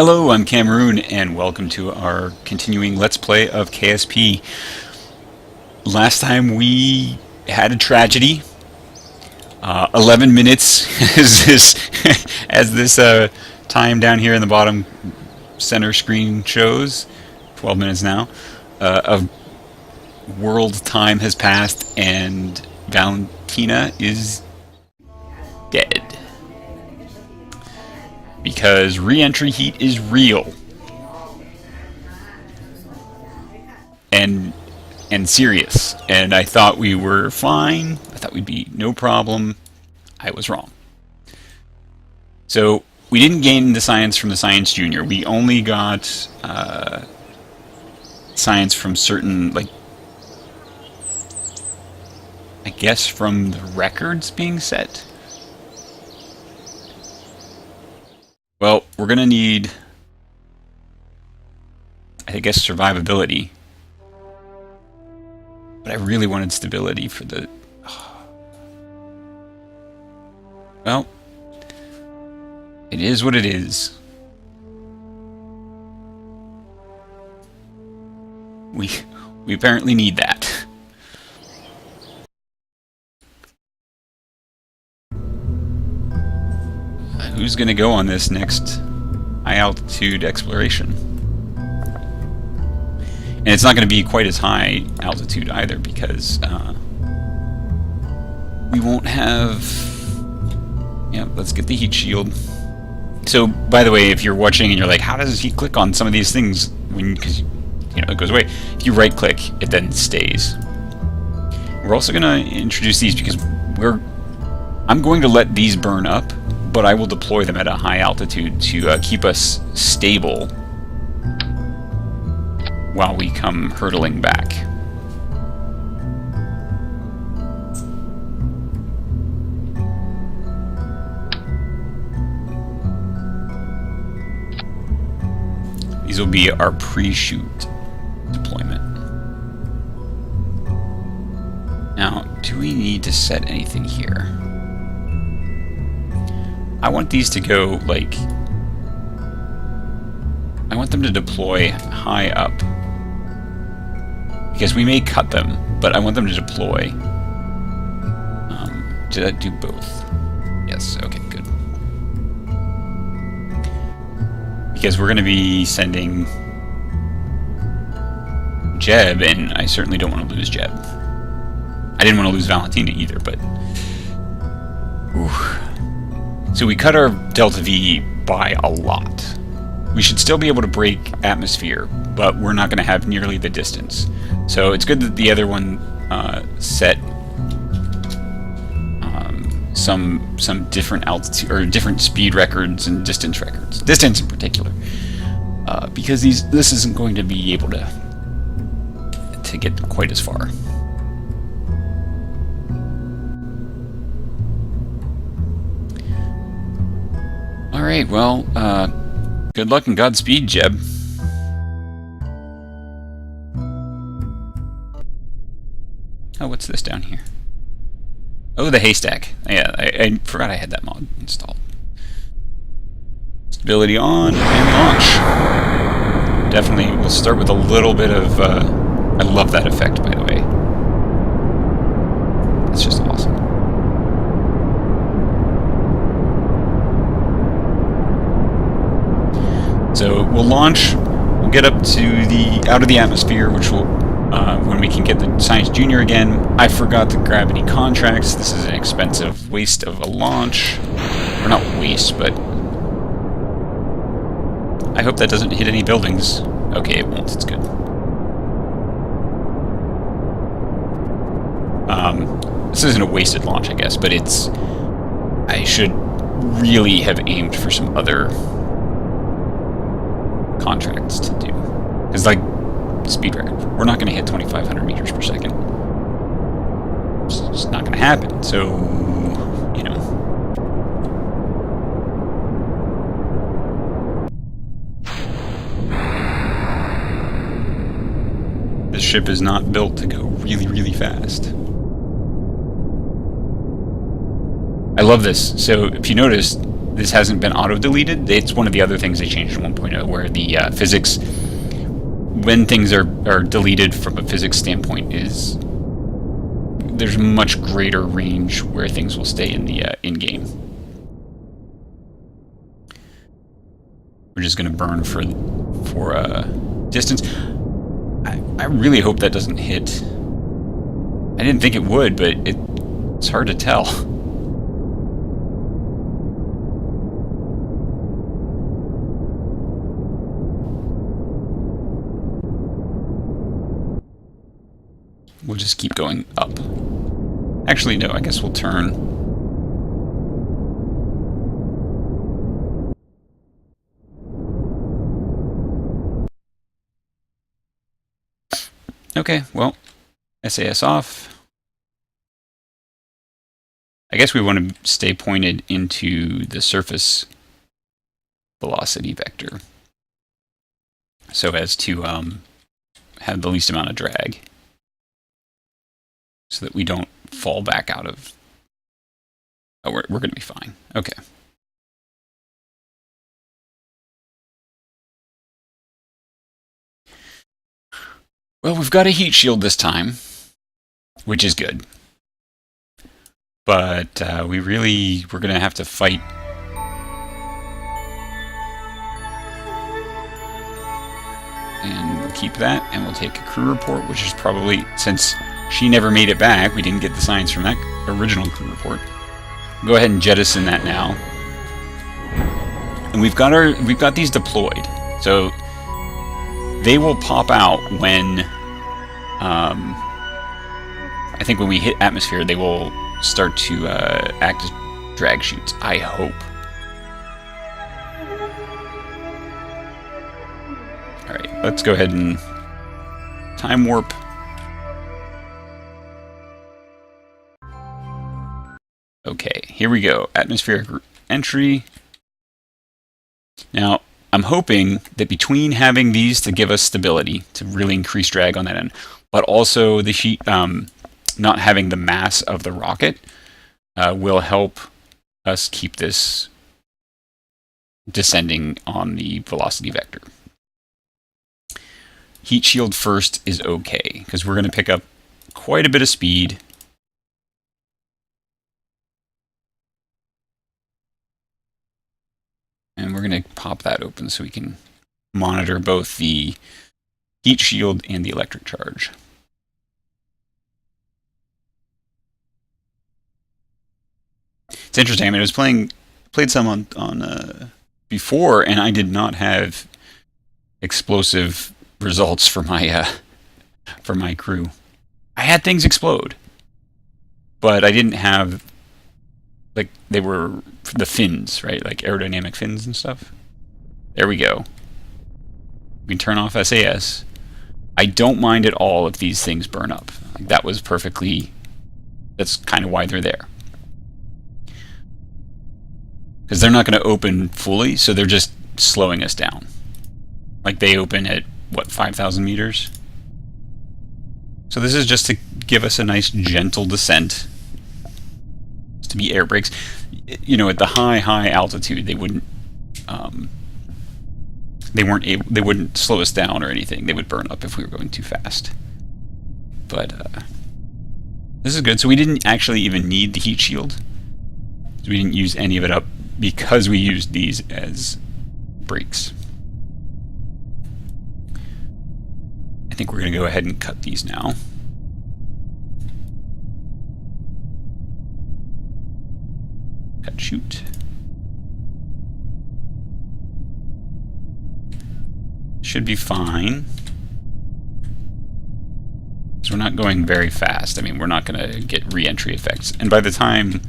Hello, I'm Cameroon, and welcome to our continuing Let's Play of KSP. Last time we had a tragedy. 11 minutes as this time down here in the bottom center screen shows. 12 minutes now. Of world time has passed, and Valentina is dead. Because re-entry heat is real. And serious. And I thought we were fine. I thought we'd be no problem. I was wrong. So, we didn't gain the science from the Science Junior. We only got science from certain, like, I guess from the records being set. Well, we're going to need, I guess, survivability. But I really wanted stability for the... Well, it is what it is. We apparently need that. Who's going to go on this next high-altitude exploration? And it's not going to be quite as high altitude either, because we won't have... Yeah, let's get the heat shield. So, by the way, if you're watching and you're like, how does he click on some of these things? Because, you know, it goes away. If you right-click, it then stays. We're also going to introduce these because I'm going to let these burn up, but I will deploy them at a high altitude to keep us stable while we come hurtling back. These will be our pre-shoot deployment. Now, do we need to set anything here? I want these to go, like... I want them to deploy high up. Because we may cut them, but I want them to deploy. Did I do both? Yes, okay, good. Because we're going to be sending Jeb, and I certainly don't want to lose Jeb. I didn't want to lose Valentina either, but... Ooh. So we cut our delta V by a lot. We should still be able to break atmosphere, but we're not going to have nearly the distance. So it's good that the other one set some different altitude or different speed records and distance records. Distance in particular, because this isn't going to be able to get quite as far. Alright, well, good luck and Godspeed, Jeb. Oh, what's this down here? Oh, the Haystack. Yeah, I forgot I had that mod installed. Stability on, and launch. Definitely, we'll start with a little bit of... I love that effect, by the way. It's just awesome. So we'll launch, we'll get up to out of the atmosphere, which will, when we can get the Science Junior again. I forgot the gravity contracts. This is an expensive waste of a launch. Or not waste, but... I hope that doesn't hit any buildings. Okay, it won't, it's good. This isn't a wasted launch, I guess, but it's... I should really have aimed for some other... contracts to do. Because, like, speed record, we're not going to hit 2,500 meters per second. It's just not going to happen. So, you know. This ship is not built to go really, really fast. I love this. So, if you notice, this hasn't been auto-deleted. It's one of the other things they changed in 1.0, where the physics, when things are deleted from a physics standpoint, there's much greater range where things will stay in the in-game. We're just going to burn for distance. I really hope that doesn't hit. I didn't think it would, but it's hard to tell. We'll just keep going up. Actually, no, I guess we'll turn. Okay, well, SAS off. I guess we want to stay pointed into the surface velocity vector so as to have the least amount of drag, so that we don't fall back out of... Oh, we're going to be fine. Okay. Well, we've got a heat shield this time, which is good. But we're going to have to fight. And we'll keep that, and we'll take a crew report, which is probably, since she never made it back, we didn't get the science from that original crew report. Go ahead and jettison that now. And we've got these deployed. So they will pop out when, I think when we hit atmosphere, they will start to act as drag chutes, I hope. Alright, let's go ahead and time warp. Okay, here we go. Atmospheric entry. Now, I'm hoping that between having these to give us stability, to really increase drag on that end, but also the heat, not having the mass of the rocket, will help us keep this descending on the velocity vector. Heat shield first is okay, because we're going to pick up quite a bit of speed. And we're going to pop that open so we can monitor both the heat shield and the electric charge. It's interesting. I mean, I was played some on before, and I did not have explosive results for my crew. I had things explode, but I didn't have, like, they were the fins, right? Like aerodynamic fins and stuff. There we go. We can turn off SAS. I don't mind at all if these things burn up. Like, that was perfectly... That's kind of why they're there. Because they're not going to open fully, so they're just slowing us down. Like, they open at, what, 5,000 meters? So this is just to give us a nice gentle descent. To be air brakes. You know, at the high altitude, they wouldn't they wouldn't slow us down or anything. They would burn up if we were going too fast. But this is good. So we didn't actually even need the heat shield. So we didn't use any of it up because we used these as brakes. I think we're going to go ahead and cut these now. Cut shoot. Should be fine. So we're not going very fast. I mean, we're not going to get re-entry effects. And by the time,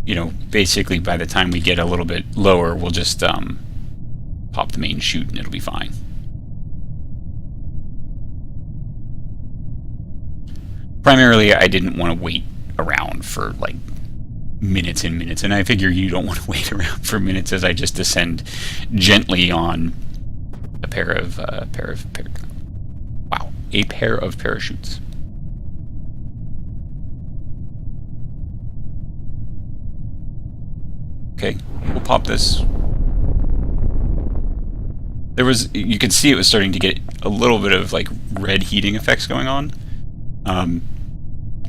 you know, basically by the time we get a little bit lower, we'll just pop the main chute and it'll be fine. Primarily, I didn't want to wait around for, like, minutes and minutes, and I figure you don't want to wait around for minutes as I just descend gently on a pair of parachutes. okay. We'll pop this. You could see it was starting to get a little bit of like red heating effects going on.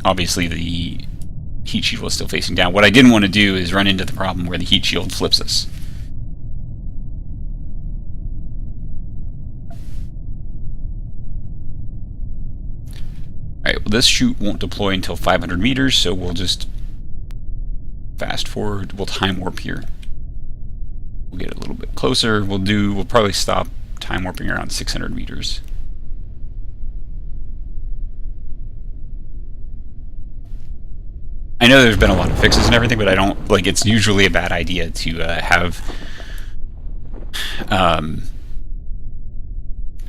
Obviously the heat shield was still facing down. What I didn't want to do is run into the problem where the heat shield flips us. Alright, well this chute won't deploy until 500 meters, so we'll just fast forward. We'll time warp here. We'll get a little bit closer. We'll probably stop time warping around 600 meters. I know there's been a lot of fixes and everything, but I don't like. It's usually a bad idea to have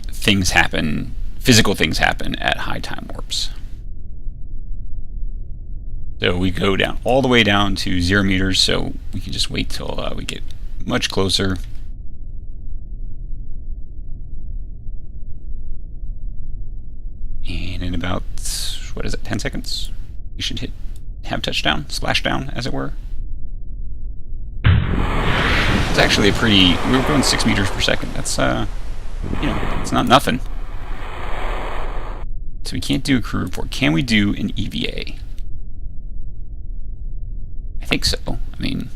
things happen, physical things happen at high time warps. So we go down all the way down to 0 meters, so we can just wait till we get much closer. And in about, what is it, 10 seconds, we should have touchdown, splashdown, as it were. It's actually we were going 6 meters per second. That's, you know, it's not nothing. So we can't do a crew report. Can we do an EVA? I think so. I mean,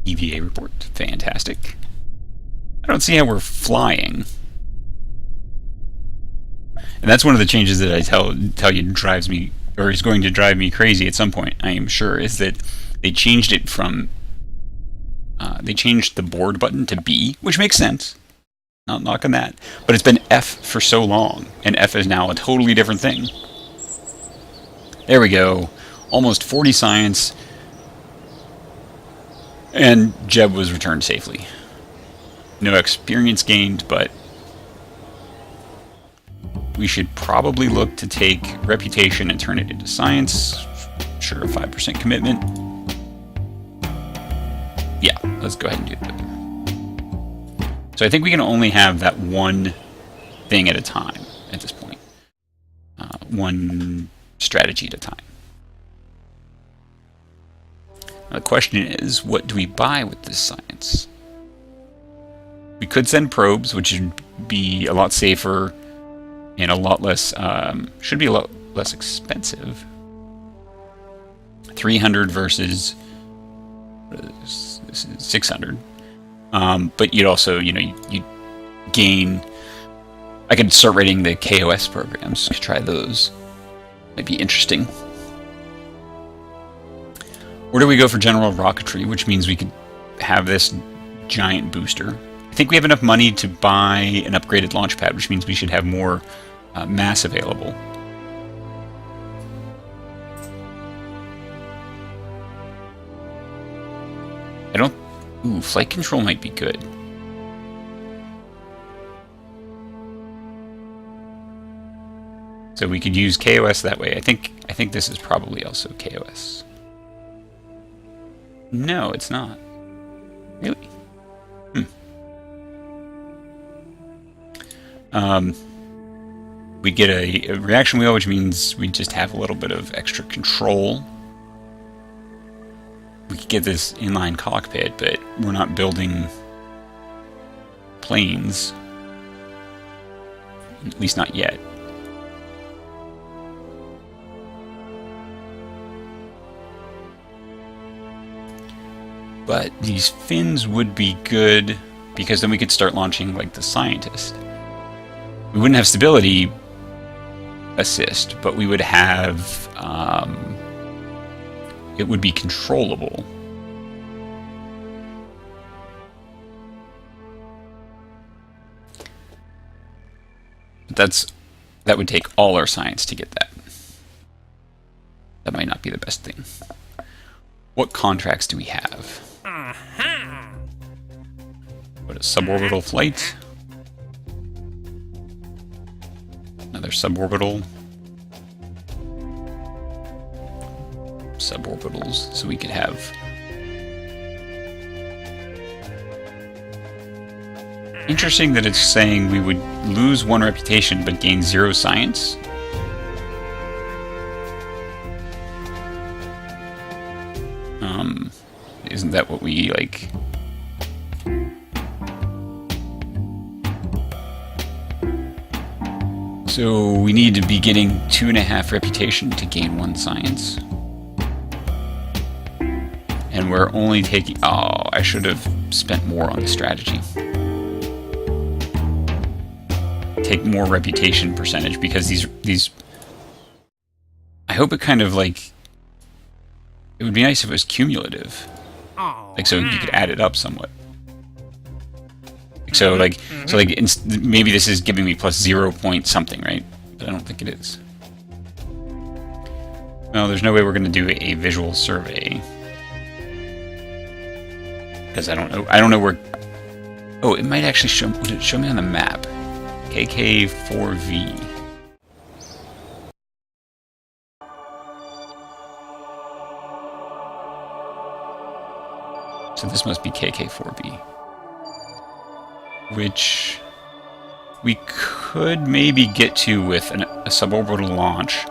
EVA report. Fantastic. I don't see how we're flying. And that's one of the changes that I tell you drives me, or is going to drive me crazy at some point, I am sure, is that they changed it from, they changed the board button to B, which makes sense. Not knocking that. But it's been F for so long, and F is now a totally different thing. There we go. Almost 40 science. And Jeb was returned safely. No experience gained, but we should probably look to take reputation and turn it into science. Sure, a 5% commitment. Yeah, let's go ahead and do that. So I think we can only have that one thing at a time at this point. One strategy at a time. Now the question is, what do we buy with this science? We could send probes, which would be a lot safer and a lot less, should be a lot less expensive. 300 versus, this is 600. But you'd also, you know, you'd gain, I could start writing the KOS programs, try those. Might be interesting. Or do we go for general rocketry, which means we could have this giant booster. I think we have enough money to buy an upgraded launch pad, which means we should have more mass available. Ooh, flight control might be good. So we could use KOS that way. I think this is probably also KOS. No, it's not. Really? We get a reaction wheel, which means we just have a little bit of extra control. We could get this inline cockpit, but we're not building planes. At least not yet. But these fins would be good, because then we could start launching like the Scientist. We wouldn't have stability assist, but we would have, it would be controllable. But that would take all our science to get that. That might not be the best thing. What contracts do we have? What is suborbital flight? Another suborbital. Suborbitals, so we could have interesting that it's saying we would lose 1 reputation but gain 0 science. Isn't that what we like? So we need to be getting 2.5 reputation to gain 1 science. And we're only taking... Oh, I should have spent more on the strategy. Take more reputation percentage, because these... I hope it kind of like... It would be nice if it was cumulative. Like, so you could add it up somewhat. So maybe this is giving me plus 0 point something, right? But I don't think it is. No, there's no way we're going to do a visual survey. Because I don't know where... Oh, it might actually show... Would it show me on the map? KK4V. So this must be KK4B. Which we could maybe get to with a suborbital launch.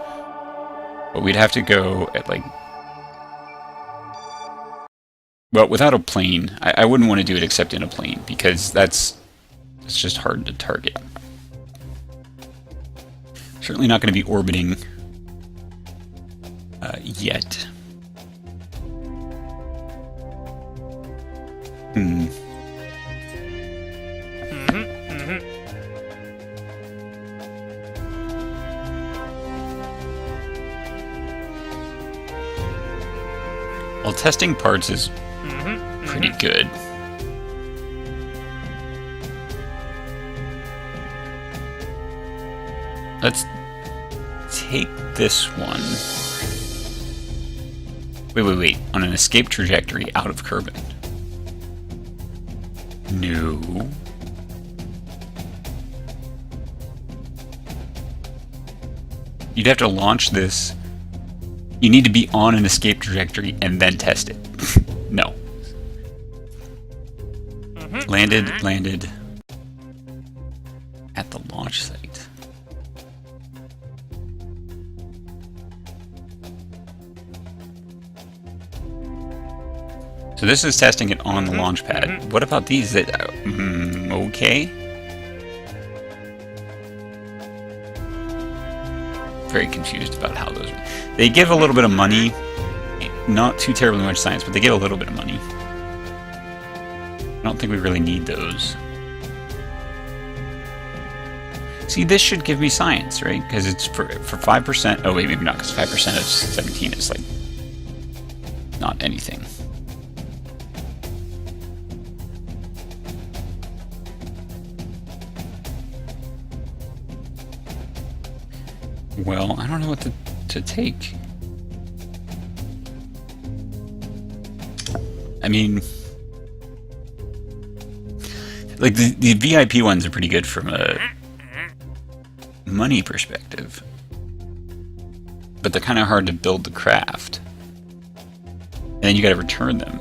But we'd have to go at like... Well, without a plane. I wouldn't want to do it except in a plane, because it's just hard to target. Certainly not going to be orbiting yet. Well, testing parts is pretty good. Let's take this one. Wait. On an escape trajectory out of Kerbal. No. You'd have to launch this. You need to be on an escape trajectory and then test it. No. Landed at the launch site. So this is testing it on the launch pad. What about these? Okay. Very confused about how those are. They give a little bit of money, not too terribly much science, but they give a little bit of money. I don't think we really need those. See, this should give me science, right? Because it's for 5%. Oh wait, maybe not, because 5% of 17 is like not anything. Well, I don't know what to take. I mean, like the VIP ones are pretty good from a money perspective, but they're kind of hard to build the craft, and then you got to return them.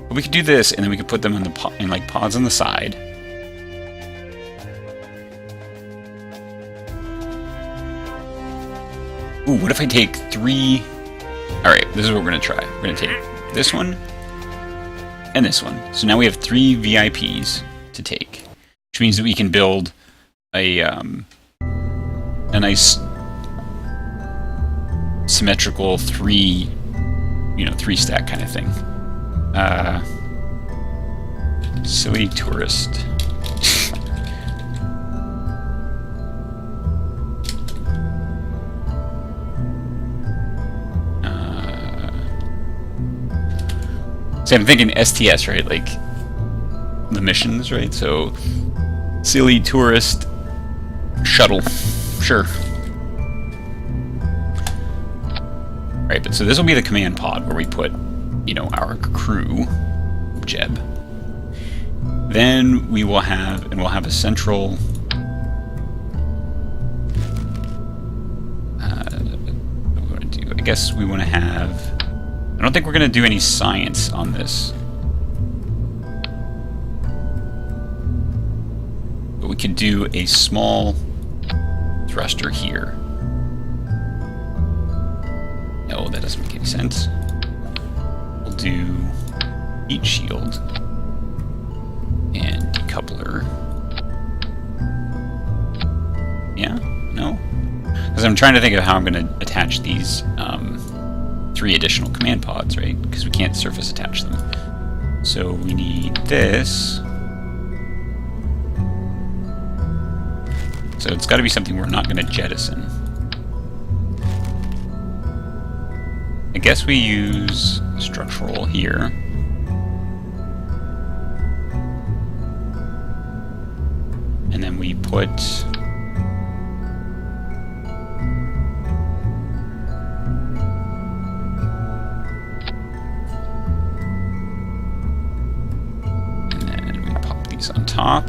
But we could do this, and then we could put them in like pods on the side. Ooh, what if I take 3? Alright, this is what we're going to try. We're going to take this one and this one. So now we have 3 VIPs to take, which means that we can build a nice symmetrical 3 stack kind of thing. Silly tourist. See, I'm thinking STS, right? Like the missions, right? So, silly tourist shuttle, sure. Right, but so this will be the command pod where we put, our crew, Jeb. Then we'll have a central. What do we want to do? I guess we want to have. I don't think we're going to do any science on this. But we could do a small thruster here. No, that doesn't make any sense. do heat shield and decoupler. Yeah? No? Because I'm trying to think of how I'm going to attach these 3 additional command pods, right? Because we can't surface attach them. So we need this. So it's got to be something we're not going to jettison. I guess we use structural here. And then we put on top.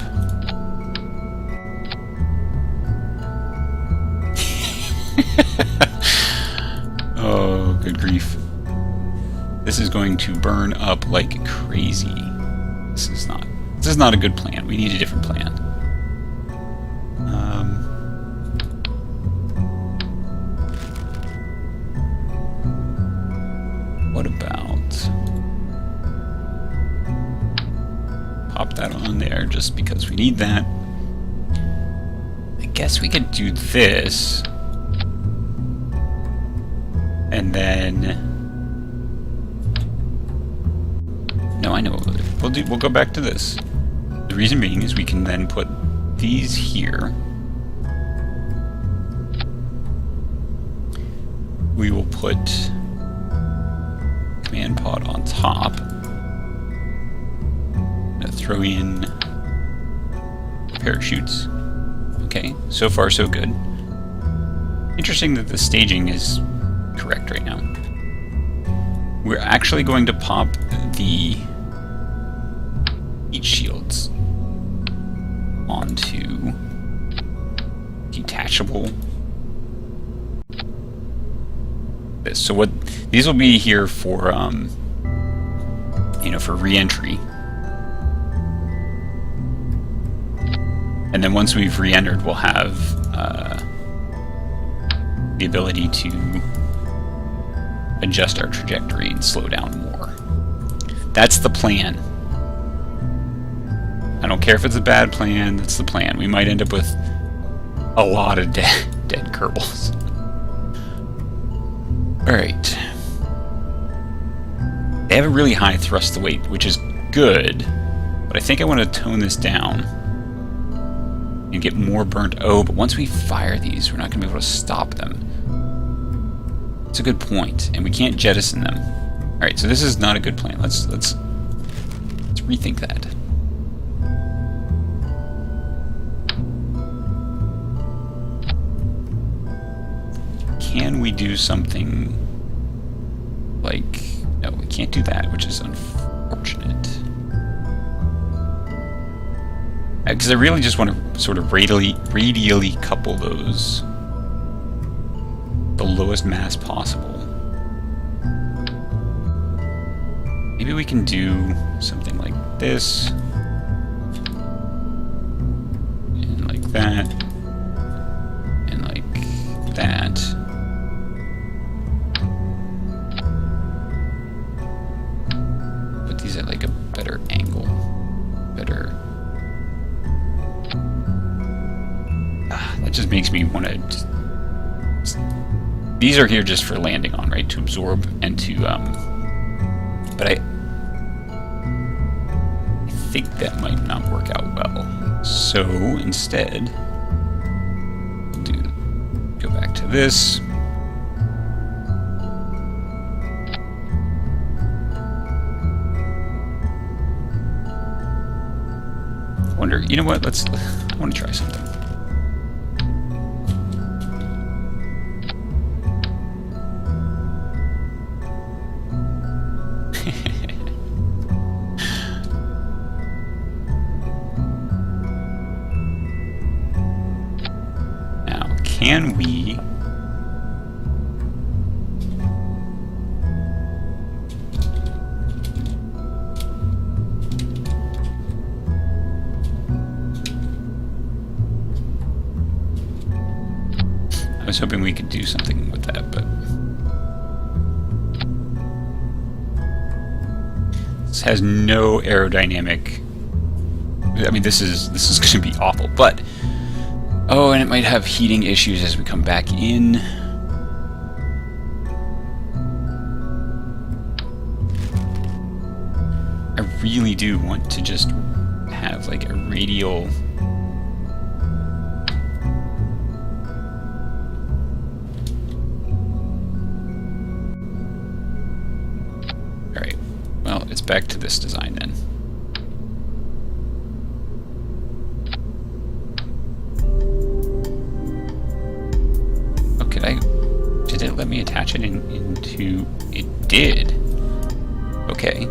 Oh, good grief. This is going to burn up like crazy. This is not a good plan. We need a different plan. What about pop that on there just because we need that. I guess we could do this. And then no, I know what we'll do. We'll go back to this. The reason being is we can then put these here. We will put command pod on top. Throw in parachutes. Okay, so far so good. Interesting that the staging is correct right now. We're actually going to pop the heat shields onto detachable. This. So what these will be here for for re-entry. And then once we've re-entered, we'll have the ability to adjust our trajectory and slow down more. That's the plan. I don't care if it's a bad plan, that's the plan. We might end up with a lot of dead Kerbals. Alright. They have a really high thrust to weight, which is good, but I think I want to tone this down and get more burnt. Oh, but once we fire these, we're not going to be able to stop them. It's a good point, and we can't jettison them. All right, so this is not a good plan. Let's rethink that. Can we do something like? No, we can't do that, which is unfortunate. Because I really just want to sort of radially couple those the lowest mass possible. Maybe we can do something like this, and like that, and like that. Put these at like a better angle, better. That just makes me want to. These are here just for landing on, right? To absorb and to. But I think that might not work out well. So instead, go back to this. Wonder. You know what? I want to try something. Can we I was hoping we could do something with that, but This has no aerodynamic. I mean, this is going to be awful. But oh, and it might have heating issues as we come back in. I really do want to just have like a radial. Alright, well, it's back to this design then. Oh, did it let me attach it into, it did. Okay.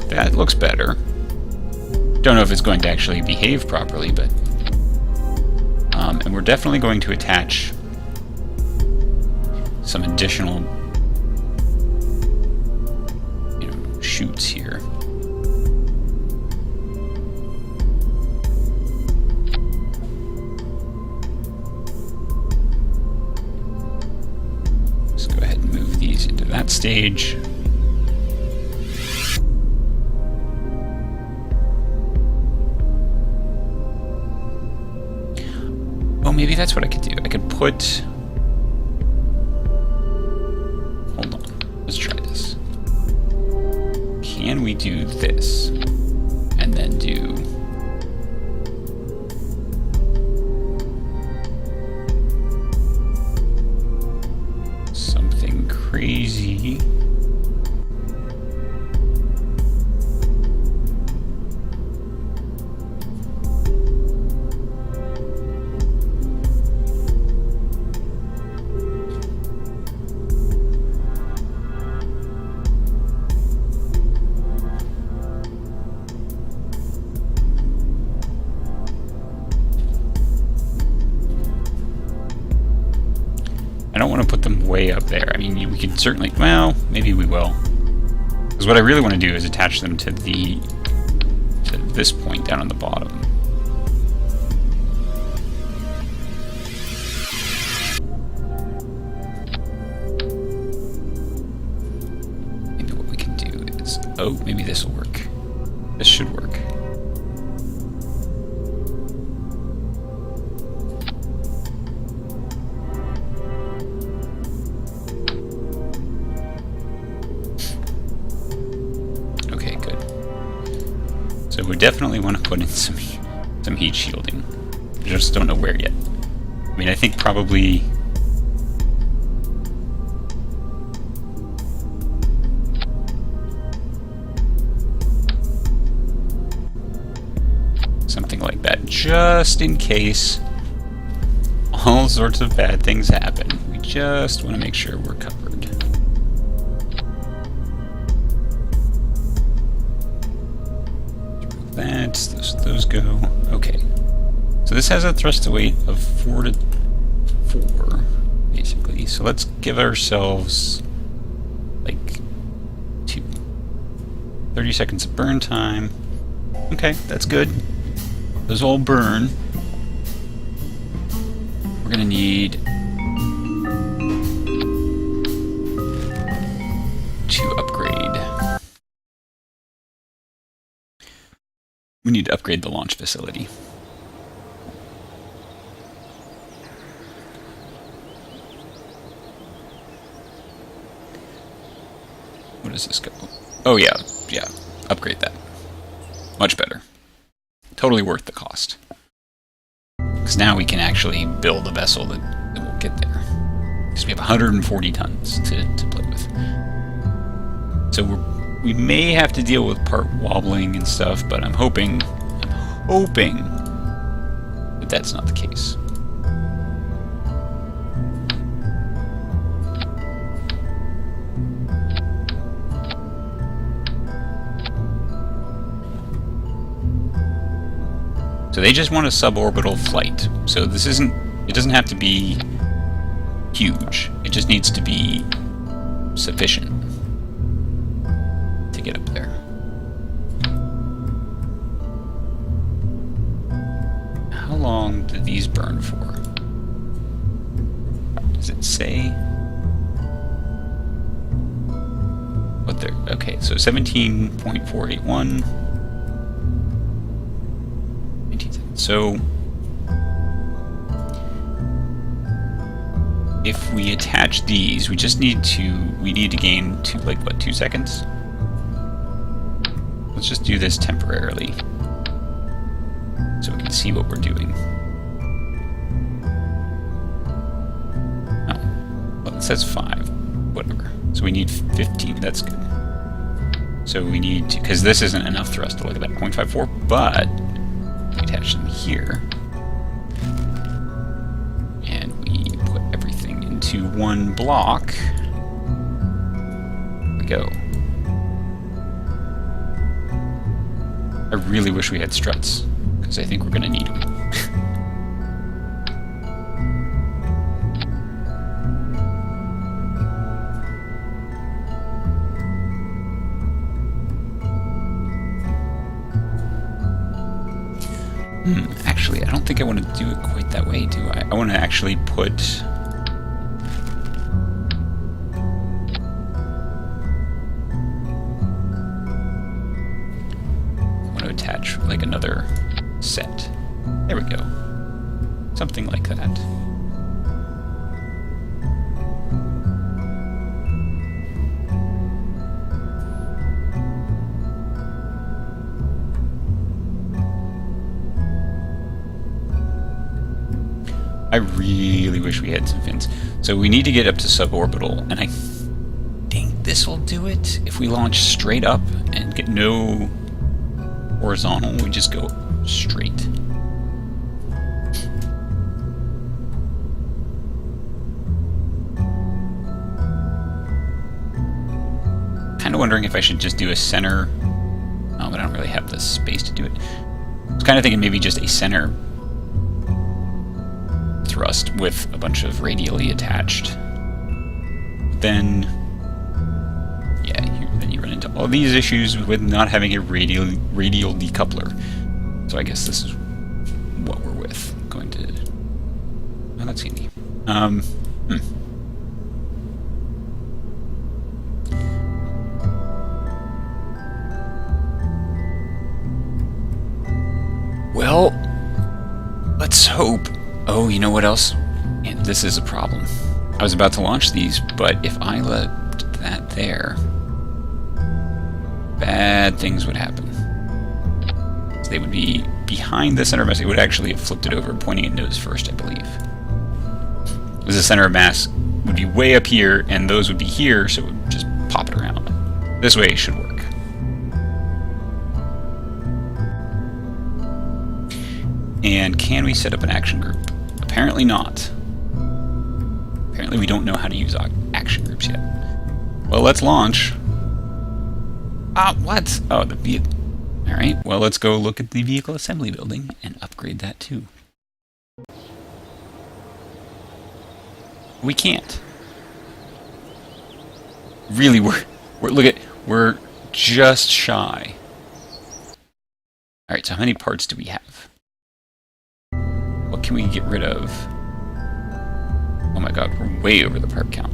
That looks better. Don't know if it's going to actually behave properly, but... and we're definitely going to attach some additional, chutes here. Let's go ahead and move these into that stage. Maybe that's what I could do. I could put... Hold on. Let's try this. Can we do this? And then do... something crazy. I don't want to put them way up there. I mean, we could certainly... Well, maybe we will. Because what I really want to do is attach them to this point down on the bottom. Maybe what we can do is... Oh, maybe this will work. This should work. So we definitely want to put in some heat shielding. Just don't know where yet. I mean, I think probably... something like that, just in case all sorts of bad things happen. We just want to make sure we're covered. Those go. Okay. So this has a thrust to weight of 4 to 4, basically. So let's give ourselves like 30 seconds of burn time. Okay, that's good. Those all burn. We're gonna need to upgrade. We need to upgrade the launch facility. What does this go? Oh yeah, upgrade that. Much better. Totally worth the cost. Because now we can actually build a vessel that will get there. Because we have 140 tons to play with. So we may have to deal with part wobbling and stuff, but I'm hoping that that's not the case. So they just want a suborbital flight. So this it doesn't have to be huge. It just needs to be sufficient to get up there. How long do these burn for? Does it say? Okay, so 17.481. 19 seconds. So if we attach these, we need to gain like what, 2 seconds? Let's just do this temporarily so we can see what we're doing. Oh, well, it says 5, whatever. So we need 15, that's good. So we need to, because this isn't enough thrust to look at that 0.54, but we attach them here. And we put everything into one block. There we go. I really wish we had struts, because I think we're going to need them. Actually, I don't think I want to do it quite that way, do I? I want to actually put... attach like another set. There we go. Something like that. I really wish we had some fins. So we need to get up to suborbital, and I think this will do it. If we launch straight up and get no horizontal, we just go straight. Kind of wondering if I should just do a center, but I don't really have the space to do it. I was kind of thinking maybe just a center thrust with a bunch of radially attached. Then you run into all these issues with not having a radial decoupler. So I guess this is what we're with. Going to... Oh, that's handy. Well, let's hope... Oh, you know what else? And this is a problem. I was about to launch these, but if I left that there, bad things would happen. So they would be behind the center of mass. It would actually have flipped it over, pointing at nose first, I believe. Because the center of mass would be way up here, and those would be here, so it would just pop it around. This way it should work. And can we set up an action group? Apparently not. Apparently we don't know how to use action groups yet. Well, let's launch. Ah, what? Oh, the vehicle. Alright, well, let's go look at the vehicle assembly building and upgrade that too. We can't. Really, we're just shy. Alright, so how many parts do we have? What can we get rid of? Oh my god, we're way over the part count.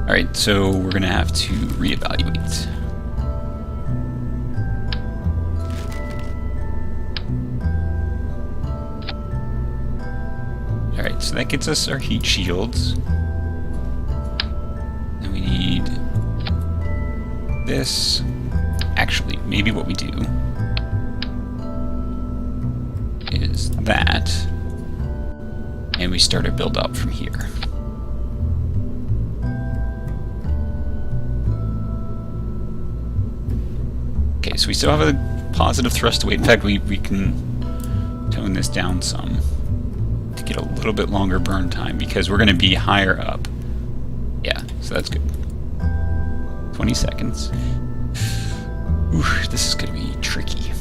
Alright, so we're gonna have to reevaluate. Alright, so that gets us our heat shields. Then we need this. Actually, maybe what we do is that, and we start a build up from here. Okay, so we still have a positive thrust to weight. In fact, we can tone this down some to get a little bit longer burn time because we're going to be higher up. Yeah, so that's good. 20 seconds. Ooh, this is going to be tricky.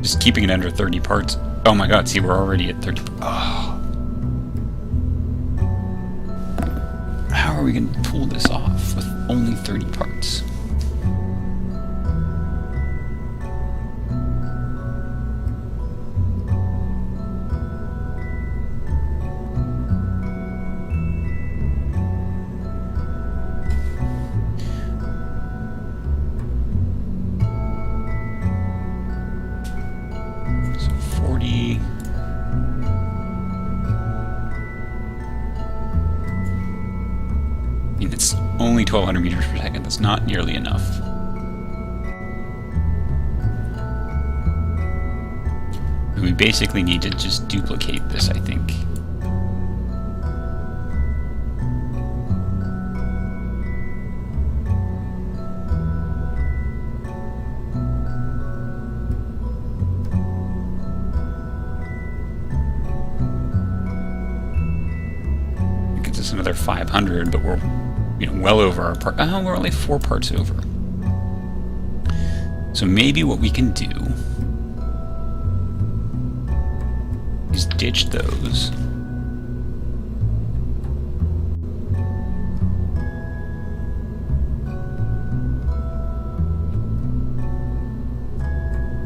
Just keeping it under 30 parts. Oh my god, see, we're already at 30. Oh. How how are we going to pull this off with only 30 parts? So 40. I mean, it's only 1,200 meters per second. That's not nearly enough. We basically need to just duplicate this, I think. It gets us another 500, but we're well over our part. Oh, we're only 4 parts over. So maybe what we can do is ditch those.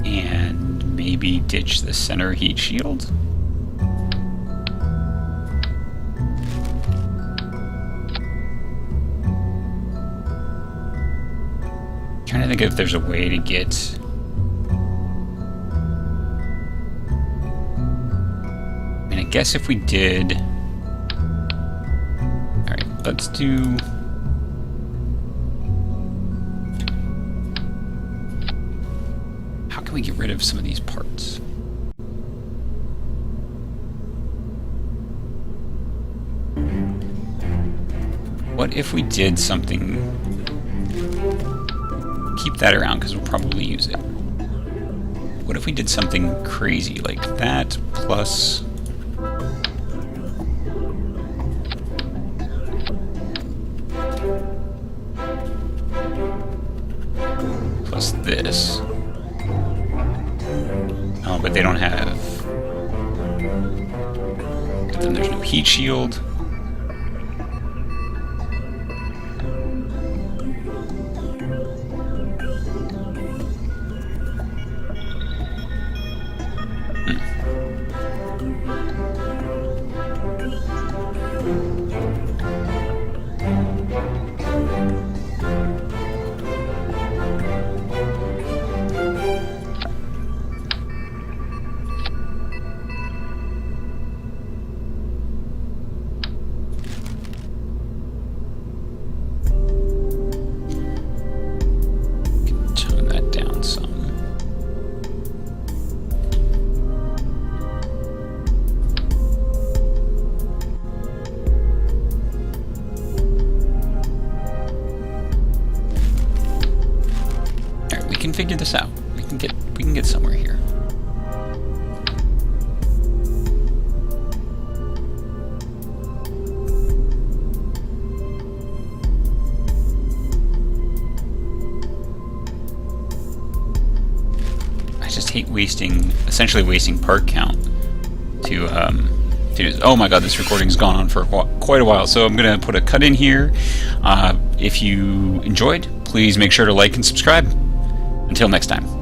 And maybe ditch the center heat shield. Trying to think if there's a way to get I guess if we did... Alright, let's do... How can we get rid of some of these parts? What if we did something... Keep that around because we'll probably use it. What if we did something crazy like that plus... this. Oh, but they don't have... But then there's no heat shield. Figure this out. We can get somewhere here. I just hate essentially wasting part count to do. Oh my god, this recording's gone on for quite a while, so I'm gonna put a cut in here. If you enjoyed, please make sure to like and subscribe. Until next time.